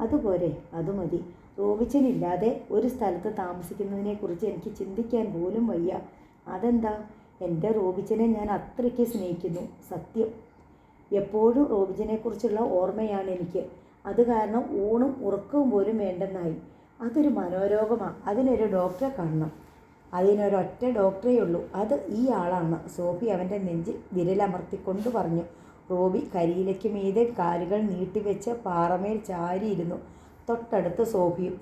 അതുപോരെ? അത് മതി. റോബിച്ചനില്ലാതെ ഒരു സ്ഥലത്ത് താമസിക്കുന്നതിനെക്കുറിച്ച് എനിക്ക് ചിന്തിക്കാൻ പോലും വയ്യ. അതെന്താ? എൻ്റെ റോബിച്ചനെ ഞാൻ അത്രയ്ക്ക് സ്നേഹിക്കുന്നു. സത്യം. എപ്പോഴും റോബിച്ചനെക്കുറിച്ചുള്ള ഓർമ്മയാണ് എനിക്ക്. അത് കാരണം ഊണും ഉറക്കവും പോലും വേണ്ടെന്നായി. അതൊരു മനോരോഗമാണ്. അതിനൊരു ഡോക്ടറെ കാണണം. അതിനൊരൊറ്റ ഡോക്ടറേ ഉള്ളൂ. അത് ഈ ആളാണ്. സോഫി അവൻ്റെ നെഞ്ചിൽ വിരലമർത്തിക്കൊണ്ട് പറഞ്ഞു. റോബി കരിയിലേക്ക് മീതെ കാലുകൾ നീട്ടിവെച്ച് പാറമേൽ ചാരിയിരുന്നു. തൊട്ടടുത്ത് സോഫിയും.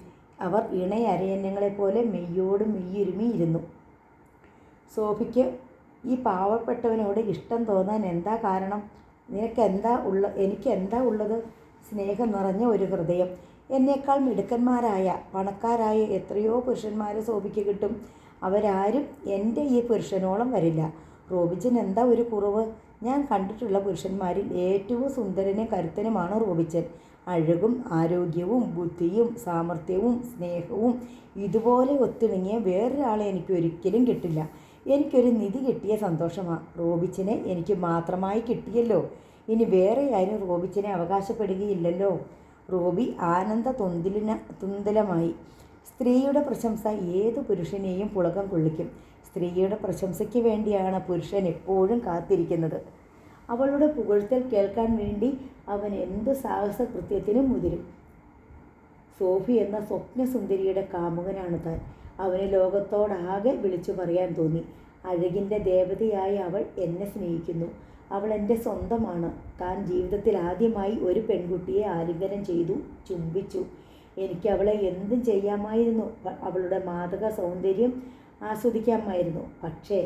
അവർ ഇണയരയന്നങ്ങളെപ്പോലെ മെയ്യോട് മെയ്യുരുമിയിരുന്നു. സോഫിക്ക് ഈ പാവപ്പെട്ടവനോട് ഇഷ്ടം തോന്നാൻ എന്താ കാരണം? എനിക്കെന്താ ഉള്ളത്? സ്നേഹം നിറഞ്ഞ ഒരു ഹൃദയം. എന്നേക്കാൾ മിടുക്കന്മാരായ പണക്കാരായ എത്രയോ പുരുഷന്മാരെ സോഫിക്ക് കിട്ടും. അവരാരും എൻ്റെ ഈ പുരുഷനോളം വരില്ല. റോബിച്ചൻ എന്താ ഒരു കുറവ്? ഞാൻ കണ്ടിട്ടുള്ള പുരുഷന്മാരിൽ ഏറ്റവും സുന്ദരനും കരുത്തനുമാണ് റോബിച്ചൻ. അഴകും ആരോഗ്യവും ബുദ്ധിയും സാമർഥ്യവും സ്നേഹവും ഇതുപോലെ ഒത്തിണങ്ങിയ വേറൊരാളെ എനിക്ക് ഒരിക്കലും കിട്ടില്ല. എനിക്കൊരു നിധി കിട്ടിയ സന്തോഷമാണ്. റോബിച്ചനെ എനിക്ക് മാത്രമായി കിട്ടിയല്ലോ. ഇനി വേറെ ആരും റോബിച്ചനെ അവകാശപ്പെടുകയില്ലല്ലോ. റോബി ആനന്ദ തുന്തിലമായി. സ്ത്രീയുടെ പ്രശംസ ഏതു പുരുഷനെയും പുളകം കൊള്ളിക്കും. സ്ത്രീയുടെ പ്രശംസയ്ക്ക് വേണ്ടിയാണ് പുരുഷൻ എപ്പോഴും കാത്തിരിക്കുന്നത്. അവളുടെ പുകഴ്ത്തൽ കേൾക്കാൻ വേണ്ടി അവൻ എന്ത് സാഹസകൃത്യത്തിനും മുതിരും. സോഫി എന്ന സ്വപ്നസുന്ദരിയുടെ കാമുകനാണ് താൻ. അവന് ലോകത്തോടാകെ വിളിച്ചു പറയാൻ തോന്നി. അഴകിൻ്റെ ദേവതയായ അവൾ എന്നെ സ്നേഹിക്കുന്നു. അവൾ എൻ്റെ സ്വന്തമാണ്. താൻ ജീവിതത്തിൽ ആദ്യമായി ഒരു പെൺകുട്ടിയെ ആലിംഗനം ചെയ്തു, ചുംബിച്ചു. എനിക്ക് അവളെ എന്തും ചെയ്യാമായിരുന്നു. അവളുടെ മാദക സൗന്ദര്യം ആസ്വദിക്കാമായിരുന്നു. പക്ഷേ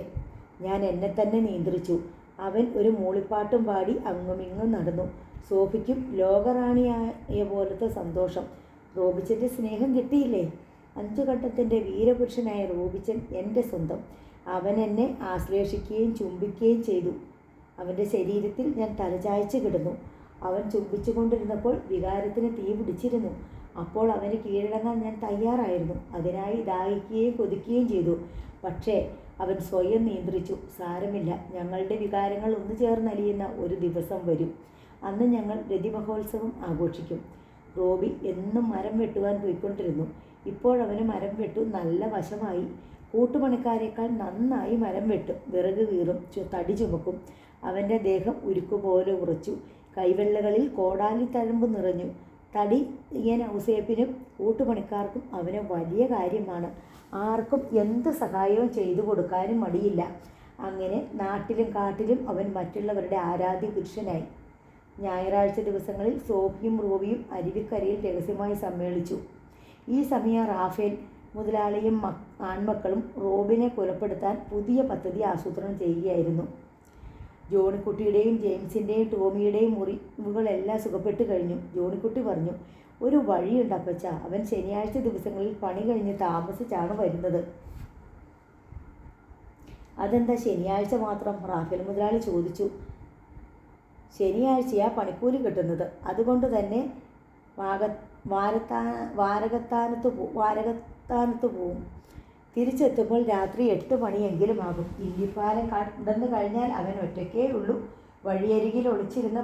ഞാൻ എന്നെ തന്നെ നിയന്ത്രിച്ചു. അവൻ ഒരു മൂളിപ്പാട്ടും പാടി അങ്ങുമിങ്ങും നടന്നു. സോഫിക്കും ലോകറാണിയായ പോലത്തെ സന്തോഷം. റോബിച്ചൻ്റെ സ്നേഹം കിട്ടിയില്ലേ? 5 ഘട്ടത്തിൻ്റെ വീരപുരുഷനായ റോബിച്ചൻ എൻ്റെ സ്വന്തം. അവൻ എന്നെ ആശ്ലേഷിക്കുകയും ചുംബിക്കുകയും ചെയ്തു. അവൻ്റെ ശരീരത്തിൽ ഞാൻ തലചായ്ച്ച് കിടന്നു. അവൻ ചുംബിച്ചുകൊണ്ടിരുന്നപ്പോൾ വികാരത്തിന് തീ പിടിച്ചിരുന്നു. അപ്പോൾ അവന് കീഴടങ്ങാൻ ഞാൻ തയ്യാറായിരുന്നു. അതിനായി ദാഹിക്കുകയും കൊതിക്കുകയും ചെയ്തു. പക്ഷേ അവൻ സ്വയം നിയന്ത്രിച്ചു. സാരമില്ല, ഞങ്ങളുടെ വികാരങ്ങൾ ഒന്നു ചേർന്നലിയുന്ന ഒരു ദിവസം വരും. അന്ന് ഞങ്ങൾ രതിമഹോത്സവം ആഘോഷിക്കും. റോബി എന്നും മരം വെട്ടുവാൻ പോയിക്കൊണ്ടിരുന്നു. ഇപ്പോഴവന് മരം വെട്ടു നല്ല വശമായി. കൂട്ടുപണിക്കാരേക്കാൾ നന്നായി മരം വെട്ടും. വിറക് കീറും, തടി ചുമക്കും. അവൻ്റെ ദേഹം ഉരുക്കുപോലെ ഉറച്ചു. കൈവെള്ളകളിൽ കോടാലി തഴമ്പ് നിറഞ്ഞു. തടി ഇങ്ങനെ ഔസേപ്പിനും കൂട്ടുപണിക്കാർക്കും അവന് വലിയ കാര്യമാണ്. ആർക്കും എന്ത് സഹായവും ചെയ്തു കൊടുക്കാനും മടിയില്ല. അങ്ങനെ നാട്ടിലും കാട്ടിലും അവൻ മറ്റുള്ളവരുടെ ആരാധ്യ പുരുഷനായി. ഞായറാഴ്ച ദിവസങ്ങളിൽ സോഫിയും റോബിയും അരുവിക്കരയിൽ രഹസ്യമായി സമ്മേളിച്ചു. ഈ സമയം റാഫേൽ മുതലാളിയും ആൺമക്കളും റോബിനെ കൊലപ്പെടുത്താൻ പുതിയ പദ്ധതി ആസൂത്രണം ചെയ്യുകയായിരുന്നു. ജോണിക്കുട്ടിയുടെയും ജെയിംസിൻ്റെയും ടോമിയുടെയും മുറിവുകളെല്ലാം സുഖപ്പെട്ടു കഴിഞ്ഞു. ജോണിക്കുട്ടി പറഞ്ഞു, ഒരു വഴിയുണ്ട് അപ്പച്ച. അവൻ ശനിയാഴ്ച ദിവസങ്ങളിൽ പണി കഴിഞ്ഞ് താമസിച്ചാണ് വരുന്നത്. അതെന്താ ശനിയാഴ്ച മാത്രം? റാഫേൽ മുതലാളി ചോദിച്ചു. ശനിയാഴ്ചയാ പണിക്കൂലി കിട്ടുന്നത്. അതുകൊണ്ട് തന്നെ വാരകത്താനത്ത് പോവും. തിരിച്ചെത്തുമ്പോൾ രാത്രി 8 മണിയെങ്കിലും ആകും. ഇല്ലിപ്പാലം കടന്നു കഴിഞ്ഞാൽ അവൻ ഒറ്റയ്ക്കേ ഉള്ളൂ. വഴിയരികിൽ ഒളിച്ചിരുന്ന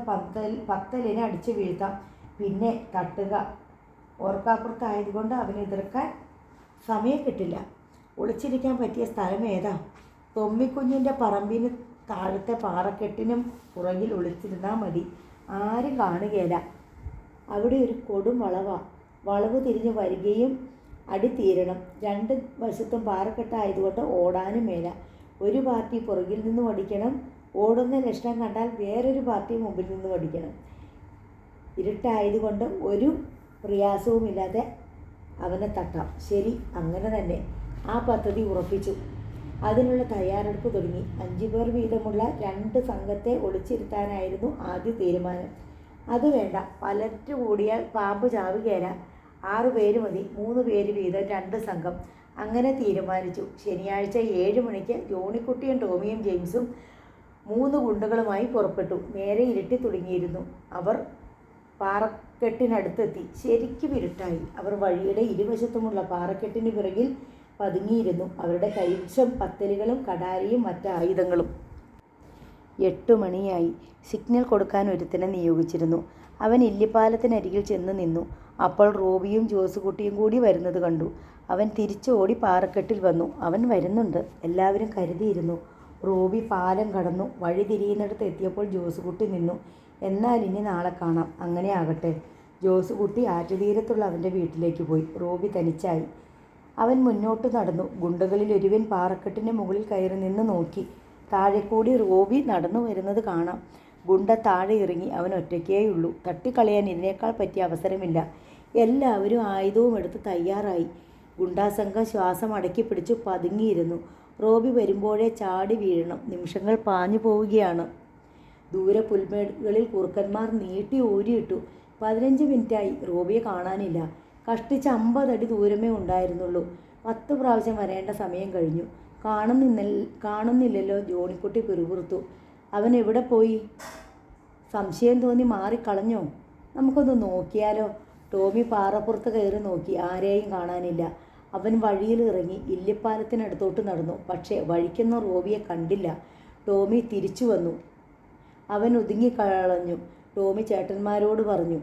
പത്തലിനെ അടിച്ചു വീഴ്ത്താം. പിന്നെ തട്ടുക. ഓർക്കാപ്പുറത്തായതുകൊണ്ട് അവന് എതിർക്കാൻ സമയം കിട്ടില്ല. ഒളിച്ചിരിക്കാൻ പറ്റിയ സ്ഥലം ഏതാ? തൊമ്മിക്കുഞ്ഞിൻ്റെ പറമ്പിന് താഴത്തെ പാറക്കെട്ടിനും പുറകിൽ ഒളിച്ചിരുന്നാൽ മതി. ആരും കാണുകയില്ല. അവിടെ ഒരു കൊടും വളവ് തിരിഞ്ഞ് വരികയും അടി തീരണം. 2 വശത്തും പാറക്കെട്ടായതുകൊണ്ട് ഓടാനും മേല. ഒരു പാർട്ടി പുറകിൽ നിന്നും അടിക്കണം. ഓടുന്ന ലക്ഷണം കണ്ടാൽ വേറൊരു പാർട്ടി മുമ്പിൽ നിന്നും അടിക്കണം. ഇരുട്ടായതുകൊണ്ട് ഒരു പ്രയാസവുമില്ലാതെ അവനെ തട്ടാം. ശരി, അങ്ങനെ തന്നെ. ആ പദ്ധതി ഉറപ്പിച്ചു. അതിനുള്ള തയ്യാറെടുപ്പ് തുടങ്ങി. 5 പേർ വീതമുള്ള 2 സംഘത്തെ ഒളിച്ചിരുത്താനായിരുന്നു ആദ്യ തീരുമാനം. അത് വേണ്ട, പലറ്റ് കൂടിയാൽ പാമ്പ് ചാവുകയില്ല. 6 പേര് മതി. 3 പേര് വീതം 2 സംഘം. അങ്ങനെ തീരുമാനിച്ചു. ശനിയാഴ്ച 7 മണിക്ക് ജോണിക്കുട്ടിയും ടോമിയും ജെയിംസും 3 ഗുണ്ടകളുമായി പുറപ്പെട്ടു. നേരെ ഇരുട്ടി തുടങ്ങിയിരുന്നു. അവർ പാറക്കെട്ടിനടുത്തെത്തി. ശരിക്കും ഇരുട്ടായി. അവർ വഴിയുടെ ഇരുവശത്തുമുള്ള പാറക്കെട്ടിന് പിറകിൽ പതുങ്ങിയിരുന്നു. അവരുടെ കൈവശം പത്തലുകളും കടാരിയും മറ്റ് ആയുധങ്ങളും. 8 മണിയായി. സിഗ്നൽ കൊടുക്കാൻ ഒരുത്തനെ നിയോഗിച്ചിരുന്നു. അവൻ ഇല്ലിപ്പാലത്തിനരികിൽ ചെന്ന് നിന്നു. അപ്പോൾ റോബിയും ജോസുകുട്ടിയും കൂടി വരുന്നത് കണ്ടു. അവൻ തിരിച്ചോടി പാറക്കെട്ടിൽ വന്നു. അവൻ വരുന്നുണ്ട്. എല്ലാവരും കരുതിയിരുന്നു. റോബി പാലം കടന്നു. വഴി തിരിയുന്നിടത്ത് എത്തിയപ്പോൾ ജോസുകുട്ടി നിന്നു. എന്നാൽ ഇനി നാളെ കാണാം. അങ്ങനെ ആകട്ടെ. ജോസുകുട്ടി ആറ്റുതീരത്തുള്ള അവൻ്റെ വീട്ടിലേക്ക് പോയി. റോബി തനിച്ചായി. അവൻ മുന്നോട്ട് നടന്നു. ഗുണ്ടകളിൽ ഒരുവൻ പാറക്കെട്ടിന് മുകളിൽ കയറി നിന്ന് നോക്കി. താഴെക്കൂടി റോബി നടന്നു വരുന്നത് കാണാം. ഗുണ്ട താഴെ ഇറങ്ങി. അവൻ ഒറ്റയ്ക്കേയുള്ളൂ. തട്ടിക്കളയാൻ ഇതിനേക്കാൾ പറ്റിയ അവസരമില്ല. എല്ലാവരും ആയുധവും എടുത്ത് തയ്യാറായി. ഗുണ്ടാസംഘം ശ്വാസം അടക്കി പിടിച്ച് പതുങ്ങിയിരുന്നു. റോബി വരുമ്പോഴേ ചാടി വീഴണം. നിമിഷങ്ങൾ പാഞ്ഞു പോവുകയാണ്. ദൂരെ പുൽമേടുകളിൽ കുറുക്കന്മാർ നീട്ടി ഊരിയിട്ടു. 15 മിനിറ്റായി. റോബിയെ കാണാനില്ല. കഷ്ടിച്ച് 50 അടി ദൂരമേ ഉണ്ടായിരുന്നുള്ളൂ. 10 പ്രാവശ്യം വരേണ്ട സമയം കഴിഞ്ഞു. കാണുന്നില്ലല്ലോ. ജോണിക്കുട്ടി പിറുപിറുത്തു. അവൻ എവിടെ പോയി? സംശയം തോന്നി മാറിക്കളഞ്ഞോ? നമുക്കൊന്ന് നോക്കിയാലോ? ടോമി പാറപ്പുറത്ത് കയറി നോക്കി. ആരെയും കാണാനില്ല. അവൻ വഴിയിൽ ഇറങ്ങി ഇല്ലിപ്പാലത്തിനടുത്തോട്ട് നടന്നു. പക്ഷേ വഴിക്കുന്ന റോബിയെ കണ്ടില്ല. ടോമി തിരിച്ചു വന്നു. അവൻ ഒതുങ്ങിക്കളഞ്ഞു. ടോമി ചേട്ടന്മാരോട് പറഞ്ഞു.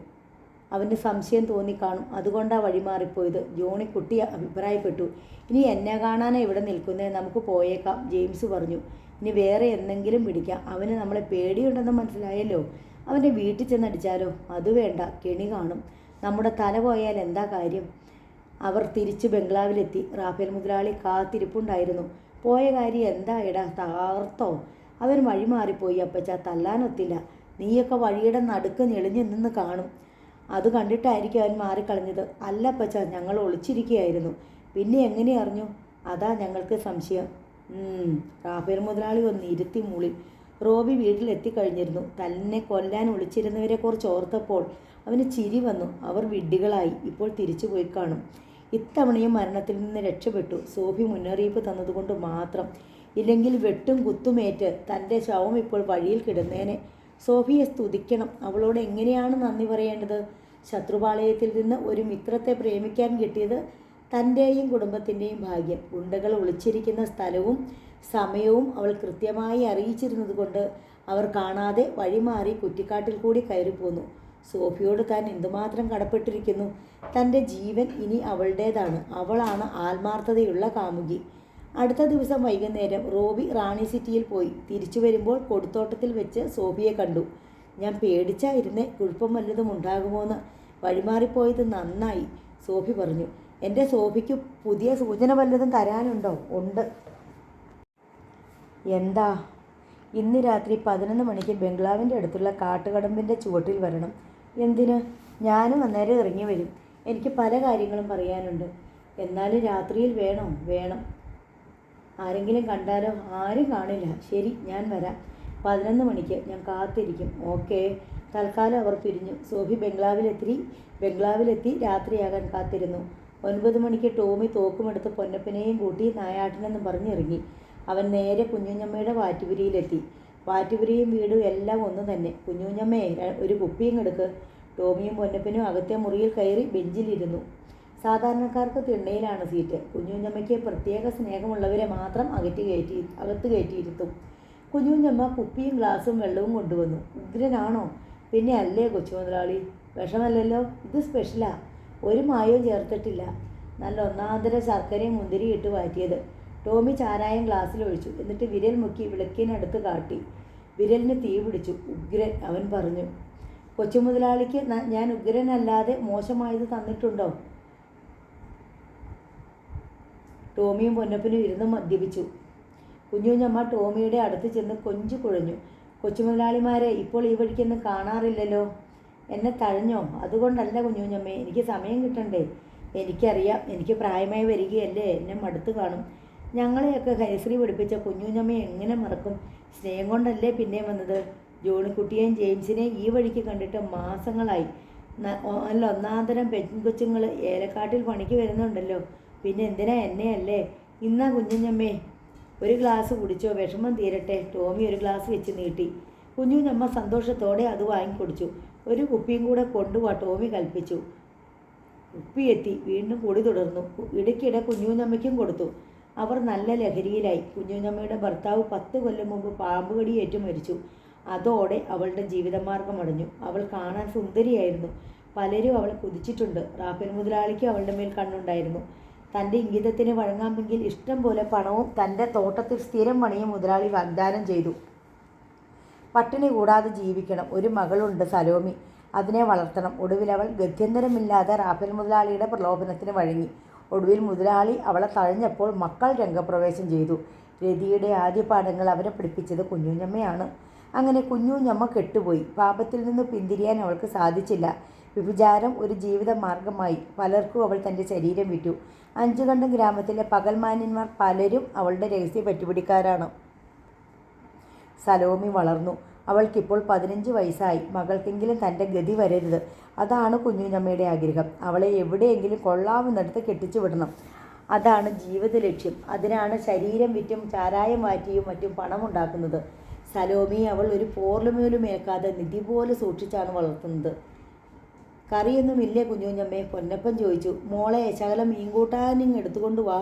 അവന് സംശയം തോന്നിക്കാണും. അതുകൊണ്ടാണ് വഴി മാറിപ്പോയത്. ജോണിക്കുട്ടി അഭിപ്രായപ്പെട്ടു. ഇനി എന്നെ കാണാനാണ് ഇവിടെ നിൽക്കുന്നത്. നമുക്ക് പോയേക്കാം, ജെയിംസ് പറഞ്ഞു. ഇനി വേറെ എന്തെങ്കിലും പിടിക്കാം. അവന് നമ്മളെ പേടിയുണ്ടെന്ന് മനസ്സിലായല്ലോ. അവൻ്റെ വീട്ടിൽ ചെന്നടിച്ചാലോ? അത് വേണ്ട, കെണി കാണും. നമ്മുടെ തല പോയാൽ എന്താ കാര്യം? അവർ തിരിച്ച് ബംഗ്ലാവിലെത്തി. റാഫേൽ മുതലാളി കാത്തിരിപ്പുണ്ടായിരുന്നു. പോയ കാര്യം എന്താ എടാ? തകർത്തോ? അവൻ വഴി മാറിപ്പോയി അപ്പച്ച. തല്ലാനൊത്തില്ല. നീയൊക്കെ വഴിയുടെ നടുക്ക് ഞെളിഞ്ഞു നിന്ന് കാണും. അത് കണ്ടിട്ടായിരിക്കും അവൻ മാറിക്കളഞ്ഞത്. അല്ല അപ്പച്ച, ഞങ്ങൾ ഒളിച്ചിരിക്കുകയായിരുന്നു. പിന്നെ എങ്ങനെ അറിഞ്ഞു? അതാ ഞങ്ങൾക്ക് സംശയം. റാഫേൽ മുതലാളി ഒന്ന് ഇരുത്തി മൂളി. റോബി വീട്ടിലെത്തിക്കഴിഞ്ഞിരുന്നു. തന്നെ കൊല്ലാൻ ഒളിച്ചിരുന്നവരെക്കുറിച്ച് ഓർത്തപ്പോൾ അവന് ചിരി വന്നു. അവർ വിഡ്ഢികളായി. ഇപ്പോൾ തിരിച്ചു പോയി കാണും. ഇത്തവണയും മരണത്തിൽ നിന്ന് രക്ഷപ്പെട്ടു. സോഫി മുന്നറിയിപ്പ് തന്നതുകൊണ്ട് മാത്രം. ഇല്ലെങ്കിൽ വെട്ടും കുത്തുമേറ്റ് തൻ്റെ ശവം ഇപ്പോൾ വഴിയിൽ കിടന്നേനെ. സോഫിയെ സ്തുതിക്കണം. അവളോട് എങ്ങനെയാണ് നന്ദി പറയേണ്ടത്? ശത്രുപാളയത്തിൽ നിന്ന് ഒരു മിത്രത്തെ പ്രേമിക്കാൻ കിട്ടിയത് തൻ്റെയും കുടുംബത്തിൻ്റെയും ഭാഗ്യം. ഗുണ്ടകൾ ഒളിച്ചിരിക്കുന്ന സ്ഥലവും സമയവും അവൾ കൃത്യമായി അറിയിച്ചിരുന്നതുകൊണ്ട് അവർ കാണാതെ വഴിമാറി കുറ്റിക്കാട്ടിൽ കൂടി കയറിപ്പോന്നു. സോഫിയോട് താൻ എന്തുമാത്രം കടപ്പെട്ടിരിക്കുന്നു. തൻ്റെ ജീവൻ ഇനി അവളുടേതാണ്. അവളാണ് ആത്മാർത്ഥതയുള്ള കാമുകി. അടുത്ത ദിവസം വൈകുന്നേരം റോബി റാണി സിറ്റിയിൽ പോയി. തിരിച്ചു വരുമ്പോൾ കൊടുത്തോട്ടത്തിൽ വെച്ച് സോഫിയെ കണ്ടു. ഞാൻ പേടിച്ചായിരുന്നേ കുഴപ്പം വല്ലതും ഉണ്ടാകുമോയെന്ന്. വഴിമാറിപ്പോയത് നന്നായി, സോഫി പറഞ്ഞു. എൻ്റെ സോഫിക്ക് പുതിയ സൂചന വല്ലതും തരാനുണ്ടോ? ഉണ്ട്. എന്താ? ഇന്ന് രാത്രി 11 മണിക്ക് ബംഗ്ലാവിൻ്റെ അടുത്തുള്ള കാട്ടുകടമ്പിൻ്റെ ചുവട്ടിൽ വരണം. എന്തിന്? ഞാനും അന്നേരം ഇറങ്ങി വരും. എനിക്ക് പല കാര്യങ്ങളും പറയാനുണ്ട്. എന്നാലും രാത്രിയിൽ വേണോ? വേണം. ആരെങ്കിലും കണ്ടാലോ? ആരും കാണില്ല. ശരി, ഞാൻ വരാം. 11 മണിക്ക് ഞാൻ കാത്തിരിക്കും. ഓക്കേ. തൽക്കാലം അവർ പിരിഞ്ഞു. സോഫി ബംഗ്ലാവിലെത്തി രാത്രിയാകാൻ കാത്തിരുന്നു. 9 മണിക്ക് ടോമി തോക്കുമെടുത്ത് പൊന്നപ്പനെയും കൂട്ടി നായാട്ടിനെന്ന് പറഞ്ഞിറങ്ങി. അവൻ നേരെ കുഞ്ഞുഞ്ഞമ്മയുടെ വാറ്റുപുരിയിലെത്തി. വാറ്റുപുരിയും വീടും എല്ലാം ഒന്നു തന്നെ. കുഞ്ഞുഞ്ഞമ്മേ, ഒരു കുപ്പിയും എടുക്ക്. ടോമിയും പൊന്നപ്പനും അകത്തെ മുറിയിൽ കയറി ബെഞ്ചിലിരുന്നു. സാധാരണക്കാർക്ക് തിണ്ണയിലാണ് സീറ്റ്. കുഞ്ഞുഞ്ഞമ്മയ്ക്ക് പ്രത്യേക സ്നേഹമുള്ളവരെ മാത്രം അകത്ത് കയറ്റിയിരുത്തും. കുഞ്ഞുഞ്ഞമ്മ കുപ്പിയും ഗ്ലാസും വെള്ളവും കൊണ്ടുവന്നു. ഉഗ്രനാണോ? പിന്നെ അല്ലേ കൊച്ചുമുതലാളി. വിഷമല്ലല്ലോ. ഇത് സ്പെഷ്യലാ. ഒരു മായവും ചേർത്തിട്ടില്ല. നല്ല ഒന്നാന്തര ശർക്കരയും മുന്തിരിയും ഇട്ട് വാറ്റിയത്. ടോമി ചാരായം ഗ്ലാസ്സിലൊഴിച്ചു. എന്നിട്ട് വിരൽ മുക്കി വിളക്കിനടുത്ത് കാട്ടി. വിരലിന് തീ പിടിച്ചു. ഉഗ്രൻ, അവൻ പറഞ്ഞു. കൊച്ചുമുതലാളിക്ക് ഞാൻ ഉഗ്രനല്ലാതെ മോശമായത് തന്നിട്ടുണ്ടോ? ടോമിയും പൊന്നപ്പനും ഇരുന്ന് മദ്യപിച്ചു. കുഞ്ഞുഞ്ഞമ്മ ടോമിയുടെ അടുത്ത് ചെന്ന് കൊഞ്ചു കുഴഞ്ഞു. കൊച്ചുമുതലാളിമാരെ ഇപ്പോൾ ഈ വഴിക്കൊന്നും കാണാറില്ലല്ലോ. എന്നെ തഴഞ്ഞോ? അതുകൊണ്ടല്ല കുഞ്ഞുഞ്ഞമ്മേ, എനിക്ക് സമയം കിട്ടണ്ടേ. എനിക്കറിയാം, എനിക്ക് പ്രായമായി വരികയല്ലേ, എന്നെ മടുത്ത് കാണും. ഞങ്ങളെയൊക്കെ ഹരിശ്രീ പഠിപ്പിച്ച കുഞ്ഞുഞ്ഞമ്മയെ എങ്ങനെ മറക്കും? സ്നേഹം കൊണ്ടല്ലേ പിന്നെ വന്നത്. ജോണിക്കുട്ടിയെയും ജെയിംസിനെയും ഈ വഴിക്ക് കണ്ടിട്ട് മാസങ്ങളായി. നല്ല ഒന്നാന്തരം പെൺകൊച്ചുങ്ങൾ ഏലക്കാട്ടിൽ പണിക്ക് വരുന്നുണ്ടല്ലോ. പിന്നെ എന്തിനാ എന്നെയല്ലേ? ഇന്നാ കുഞ്ഞുഞ്ഞമ്മേ, ഒരു ഗ്ലാസ് കുടിച്ചോ, വിഷമം തീരട്ടെ. ടോമി ഒരു ഗ്ലാസ് വെച്ച് നീട്ടി. കുഞ്ഞുഞ്ഞമ്മ സന്തോഷത്തോടെ അത് വാങ്ങിക്കൊടിച്ചു. ഒരു കുപ്പിയും കൂടെ കൊണ്ടുപോവാ, ടോമി കൽപ്പിച്ചു. കുപ്പിയെത്തി. വീണ്ടും കുടി തുടർന്നു. ഇടയ്ക്കിടെ കുഞ്ഞുഞ്ഞമ്മയ്ക്കും കൊടുത്തു. അവർ നല്ല ലഹരിയിലായി. കുഞ്ഞുഞ്ഞമ്മയുടെ ഭർത്താവ് 10 കൊല്ലം മുമ്പ് പാമ്പുകടിയേറ്റ് മരിച്ചു. അതോടെ അവളുടെ ജീവിതമാർഗം അടഞ്ഞു. അവൾ കാണാൻ സുന്ദരിയായിരുന്നു. പലരും അവളെ കുതിച്ചിട്ടുണ്ട്. റാഫേൽ മുതലാളിക്ക് അവളുടെ മേൽ കണ്ണുണ്ടായിരുന്നു. തൻ്റെ ഇംഗിതത്തിന് വഴങ്ങാമെങ്കിൽ ഇഷ്ടം പോലെ പണവും തൻ്റെ തോട്ടത്തിൽ സ്ഥിരം പണിയും മുതലാളി വാഗ്ദാനം ചെയ്തു. പട്ടിണി കൂടാതെ ജീവിക്കണം. ഒരു മകളുണ്ട്, സലോമി. അതിനെ വളർത്തണം. ഒടുവിൽ അവൾ ഗത്യന്തരമില്ലാതെ റാഫേൽ മുതലാളിയുടെ പ്രലോഭനത്തിന് വഴങ്ങി. ഒടുവിൽ മുതലാളി അവളെ തഴഞ്ഞപ്പോൾ മക്കൾ രംഗപ്രവേശം ചെയ്തു. രതിയുടെ ആദ്യ പാഠങ്ങൾ അവരെ പഠിപ്പിച്ചത് കുഞ്ഞുഞ്ഞമ്മയാണ്. അങ്ങനെ കുഞ്ഞുഞ്ഞമ്മ കെട്ടുപോയി. പാപത്തിൽ നിന്ന് പിന്തിരിയാൻ അവൾക്ക് സാധിച്ചില്ല. വ്യഭിചാരം ഒരു ജീവിത മാർഗമായി. പലർക്കും അവൾ തൻ്റെ ശരീരം വിറ്റു. 5 കണ്ടം ഗ്രാമത്തിലെ പകൽമാന്യന്മാർ പലരും അവളുടെ രഹസ്യ പറ്റുപിടിക്കാരാണ്. സലോമി വളർന്നു. അവൾക്കിപ്പോൾ 15 വയസ്സായി. മകൾക്കെങ്കിലും തൻ്റെ ഗതി വരരുത്. അതാണ് കുഞ്ഞുഞ്ഞമ്മയുടെ ആഗ്രഹം. അവളെ എവിടെയെങ്കിലും കൊള്ളാവുന്നിടത്ത് കെട്ടിച്ചു വിടണം. അതാണ് ജീവിത ലക്ഷ്യം. അതിനാണ് ശരീരം വിറ്റും ചാരായം മാറ്റിയും മറ്റും പണമുണ്ടാക്കുന്നത്. സലോമിയെ അവൾ ഒരു പോർലുമേലും ഏൽക്കാതെ നിധി പോലെ സൂക്ഷിച്ചാണ് വളർത്തുന്നത്. കറിയൊന്നുമില്ലേ കുഞ്ഞുഞ്ഞമ്മേ? പൊന്നപ്പൻ ചോദിച്ചു. മോളെ, ശകലം മീൻകൂട്ടാനിങ് എടുത്തുകൊണ്ട് വാ,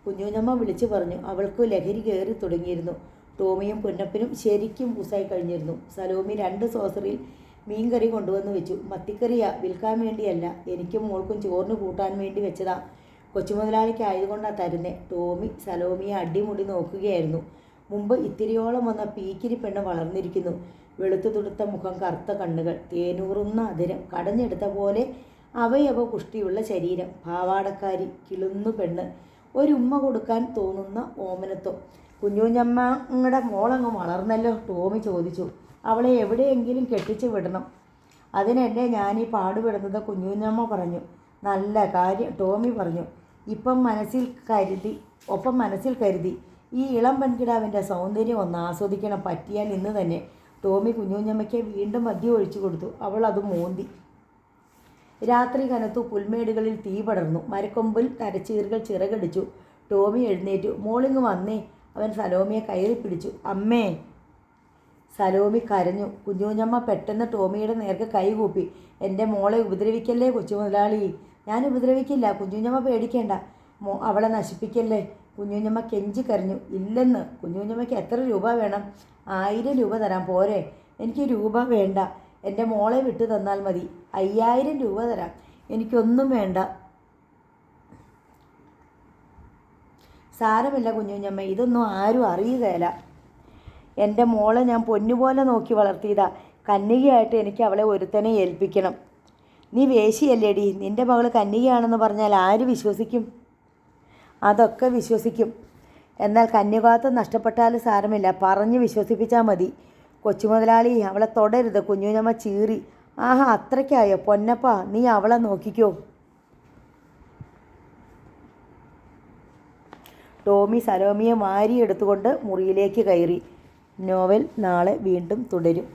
കുഞ്ഞുഞ്ഞമ്മ വിളിച്ചു പറഞ്ഞു. അവൾക്ക് ലഹരി കയറി തുടങ്ങിയിരുന്നു. ടോമിയും പൊന്നപ്പനും ശരിക്കും പൂസായി കഴിഞ്ഞിരുന്നു. സലോമി 2 സോസറിൽ മീൻകറി കൊണ്ടുവന്ന് വെച്ചു. മത്തിക്കറിയാ, വിൽക്കാൻ വേണ്ടിയല്ല, എനിക്കും മോൾക്കും ചോറിന് കൂട്ടാൻ വേണ്ടി വെച്ചതാ. കൊച്ചുമുതലാളിക്കായതുകൊണ്ടാണ് തരുന്നേ. ടോമി സലോമിയെ അടിമുടി നോക്കുകയായിരുന്നു. മുമ്പ് ഇത്തിരിയോളം വന്ന പീക്കിരി പെണ്ണ് വളർന്നിരിക്കുന്നു. വെളുത്തു തുടുത്ത മുഖം, കറുത്ത കണ്ണുകൾ, തേനൂറുന്ന അതിരം, കടഞ്ഞെടുത്ത പോലെ അവയവ പുഷ്ടിയുള്ള ശരീരം, പാവാടക്കാരി, കിളുന്നു പെണ്ണ്, ഒരു ഉമ്മ കൊടുക്കാൻ തോന്നുന്ന ഓമനത്വം. കുഞ്ഞുഞ്ഞമ്മയുടെ മോളങ്ങ് വളർന്നല്ലോ, ടോമി ചോദിച്ചു. അവളെ എവിടെയെങ്കിലും കെട്ടിച്ചു വിടണം. അതിനല്ലേ ഞാനീ പാടുപെടുന്നത്, കുഞ്ഞുഞ്ഞമ്മ പറഞ്ഞു. നല്ല കാര്യം, ടോമി പറഞ്ഞു. ഒപ്പം മനസ്സിൽ കരുതി ഈ ഇളം പെൺകിടാവിൻ്റെ സൗന്ദര്യം ഒന്ന് ആസ്വദിക്കണം. പറ്റിയാൽ ഇന്ന് തന്നെ. ടോമി കുഞ്ഞുഞ്ഞമ്മയ്ക്ക് വീണ്ടും മദ്യം ഒഴിച്ചു കൊടുത്തു. അവൾ അത് മോന്തി. രാത്രി കനത്തു. പുൽമേടുകളിൽ തീ പടർന്നു. മരക്കൊമ്പിൽ തരച്ചീറുകൾ ചിറകടിച്ചു. ടോമി എഴുന്നേറ്റു. മോളിങ് വന്നേ. അവൻ സലോമിയെ കയറി പിടിച്ചു. അമ്മേ. സലോമി കരഞ്ഞു. കുഞ്ഞുഞ്ഞമ്മ പെട്ടെന്ന് ടോമിയുടെ നേർക്ക് കൈകൂപ്പി. എൻ്റെ മോളെ ഉപദ്രവിക്കല്ലേ കൊച്ചുമുതലാളി. ഞാൻ ഉപദ്രവിക്കില്ല, കുഞ്ഞുഞ്ഞമ്മ പേടിക്കേണ്ട. അവളെ നശിപ്പിക്കല്ലേ. കുഞ്ഞുഞ്ഞമ്മ കെഞ്ചി കരഞ്ഞു. ഇല്ലെന്ന്. കുഞ്ഞുഞ്ഞമ്മയ്ക്ക് എത്ര രൂപ വേണം? 1000 രൂപ തരാം. പോരെ? എനിക്ക് രൂപ വേണ്ട, എൻ്റെ മോളെ വിട്ടു തന്നാൽ മതി. 5000 രൂപ തരാം. എനിക്കൊന്നും വേണ്ട. സാരമില്ല കുഞ്ഞുഞ്ഞമ്മ, ഇതൊന്നും ആരും അറിയുകയില്ല. എൻ്റെ മോളെ ഞാൻ പൊന്നുപോലെ നോക്കി വളർത്തിയതാ. കന്യകയായിട്ട് എനിക്ക് അവളെ ഒരുത്തനെ ഏൽപ്പിക്കണം. നീ വേശിയല്ലേടി? നിൻ്റെ മകൾ കന്യകയാണെന്ന് പറഞ്ഞാൽ ആര് വിശ്വസിക്കും? അതൊക്കെ വിശ്വസിക്കും. എന്നാൽ കന്യകാത്വം നഷ്ടപ്പെട്ടാലും സാരമില്ല, പറഞ്ഞ് വിശ്വസിപ്പിച്ചാൽ മതി. കൊച്ചുമുതലാളി, അവളെ തൊടരുത്. കുഞ്ഞുഞ്ഞമ്മ ചീറി. ആഹാ, അത്രയ്ക്കായോ? പൊന്നപ്പ, നീ അവളെ നോക്കിക്കോ. ടോമി സലോമിയെ വാരിയെടുത്തുകൊണ്ട് മുറിയിലേക്ക് കയറി. നോവൽ നാളെ വീണ്ടും തുടരും.